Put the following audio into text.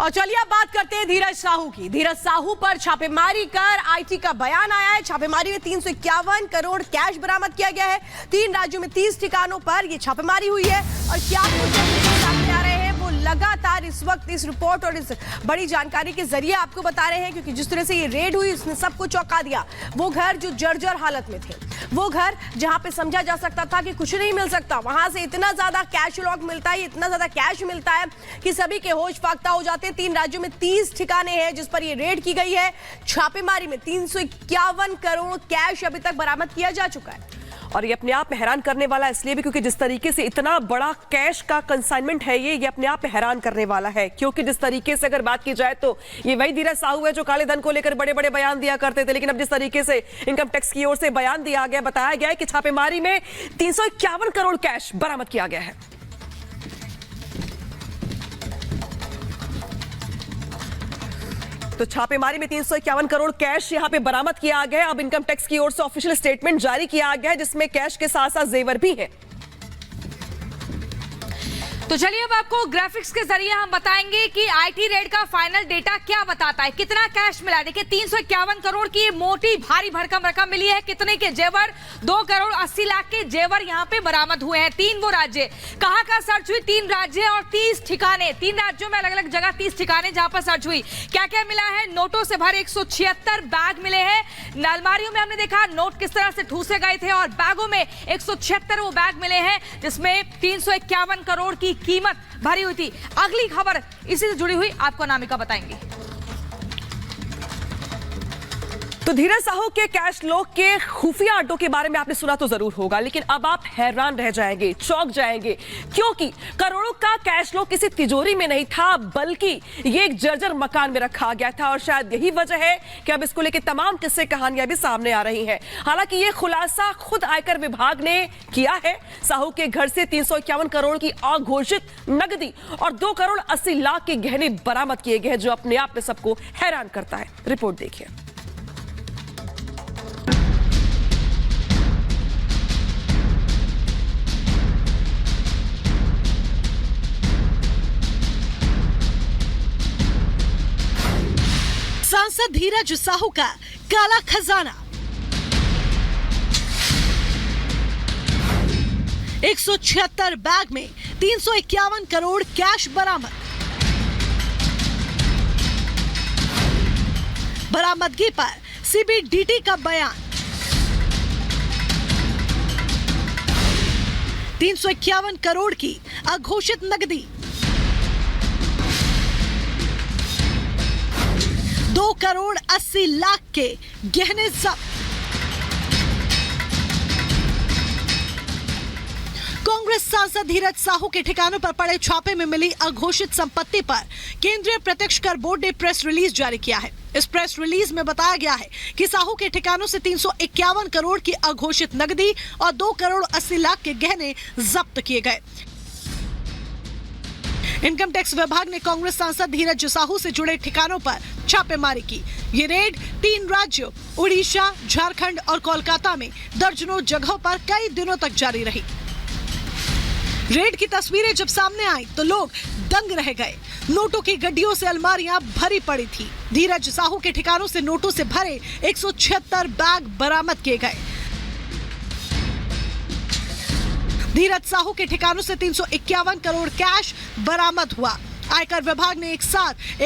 और चलिए अब बात करते हैं धीरज साहू की। धीरज साहू पर छापेमारी कर आईटी का बयान आया है। छापेमारी में 351 करोड़ कैश बरामद किया गया है। 3 राज्यों में 30 ठिकानों पर यह छापेमारी हुई है और क्या कुछ सामने आ रहे हैं वो लगातार इस वक्त इस रिपोर्ट और इस बड़ी जानकारी के जरिए आपको बता रहे हैं, क्योंकि जिस तरह से ये रेड हुई उसने सबको चौंका दिया। वो घर जो जर्जर हालत में थे, वो घर जहां पे समझा जा सकता था कि कुछ नहीं मिल सकता, वहां से इतना ज्यादा कैश लॉक मिलता है, इतना ज्यादा कैश मिलता है कि सभी के होश फाख्ता हो जाते हैं। 3 राज्यों में 30 ठिकाने हैं जिस पर ये रेड की गई है। छापेमारी में 351 करोड़ कैश अभी तक बरामद किया जा चुका है। और ये अपने आप में हैरान करने वाला इसलिए भी क्योंकि जिस तरीके से इतना बड़ा कैश का कंसाइनमेंट है ये अपने आप में हैरान करने वाला है। क्योंकि जिस तरीके से अगर बात की जाए तो ये वही धीरज साहू है जो काले धन को लेकर बड़े बड़े बयान दिया करते थे, लेकिन अब जिस तरीके से इनकम टैक्स की ओर से बयान दिया गया, बताया गया है कि छापेमारी में 351 करोड़ कैश बरामद किया गया है। तो छापेमारी में 351 करोड़ कैश यहां पे बरामद किया गया है। अब इनकम टैक्स की ओर से ऑफिशियल स्टेटमेंट जारी किया गया है जिसमें कैश के साथ साथ जेवर भी है। तो चलिए अब आपको ग्राफिक्स के जरिए हम बताएंगे कि आईटी रेड का फाइनल डेटा क्या बताता है, कितना कैश मिला। देखिए 351 करोड़ की मोटी भारी भरकम रकम मिली है। कितने के जेवर? 2 करोड़ 80 लाख के जेवर यहाँ पे बरामद हुए हैं। 3 वो राज्य कहाँ सर्च हुई, 3 राज्य और 30 ठिकाने। 3 राज्यों में अलग अलग जगह 30 ठिकाने जहां पर सर्च हुई। क्या क्या मिला है? नोटों से भरे 176 बैग मिले हैं। अलमारियों में हमने देखा नोट किस तरह से ठूसे गए थे और बैगों में 176 वो बैग मिले हैं जिसमें 351 करोड़ की कीमत भरी हुई थी। अगली खबर इसी से जुड़ी हुई आपको अनामिका बताएंगे। तो धीरज साहू के कैश लॉक के खुफिया अड्डों के बारे में आपने सुना तो जरूर होगा, लेकिन अब आप हैरान रह जाएंगे, चौंक जाएंगे, क्योंकि करोड़ों का कैश लॉक किसी तिजोरी में नहीं था बल्कि ये एक जर्जर मकान में रखा गया था। और शायद यही वजह है कि अब इसको लेकर तमाम किस्से कहानियां भी सामने आ रही हैं। हालांकि ये खुलासा खुद आयकर विभाग ने किया है। साहू के घर से 351 करोड़ की अघोषित नकदी और 2 करोड़ 80 लाख के गहने बरामद किए गए हैं, जो अपने आप में सबको हैरान करता है। रिपोर्ट देखिए। सांसद धीरज साहू का काला खजाना। 176 बैग में 351 करोड़ कैश बरामद। बरामदगी पर सीबीडीटी का बयान। 351 करोड़ की अघोषित नकदी, 2 करोड़ 80 लाख के गहने जब्त। कांग्रेस सांसद धीरज साहू के ठिकानों पर पड़े छापे में मिली अघोषित संपत्ति पर केंद्रीय प्रत्यक्ष कर बोर्ड ने प्रेस रिलीज जारी किया है। इस प्रेस रिलीज में बताया गया है कि साहू के ठिकानों से 351 करोड़ की अघोषित नकदी और 2 करोड़ 80 लाख के गहने जब्त किए गए। इनकम टैक्स विभाग ने कांग्रेस सांसद धीरज साहू से जुड़े ठिकानों पर छापेमारी की। ये रेड 3 राज्यों उड़ीसा, झारखंड और कोलकाता में दर्जनों जगहों पर कई दिनों तक जारी रही। रेड की तस्वीरें जब सामने आई तो लोग दंग रह गए। नोटों की गड्डियों से अलमारियां भरी पड़ी थी। धीरज साहू के ठिकानों से नोटों से भरे 176 बैग बरामद किए गए। धीरज साहू के ठिकानों से 351 करोड़ कैश बरामद हुआ। आयकर विभाग ने एक साथ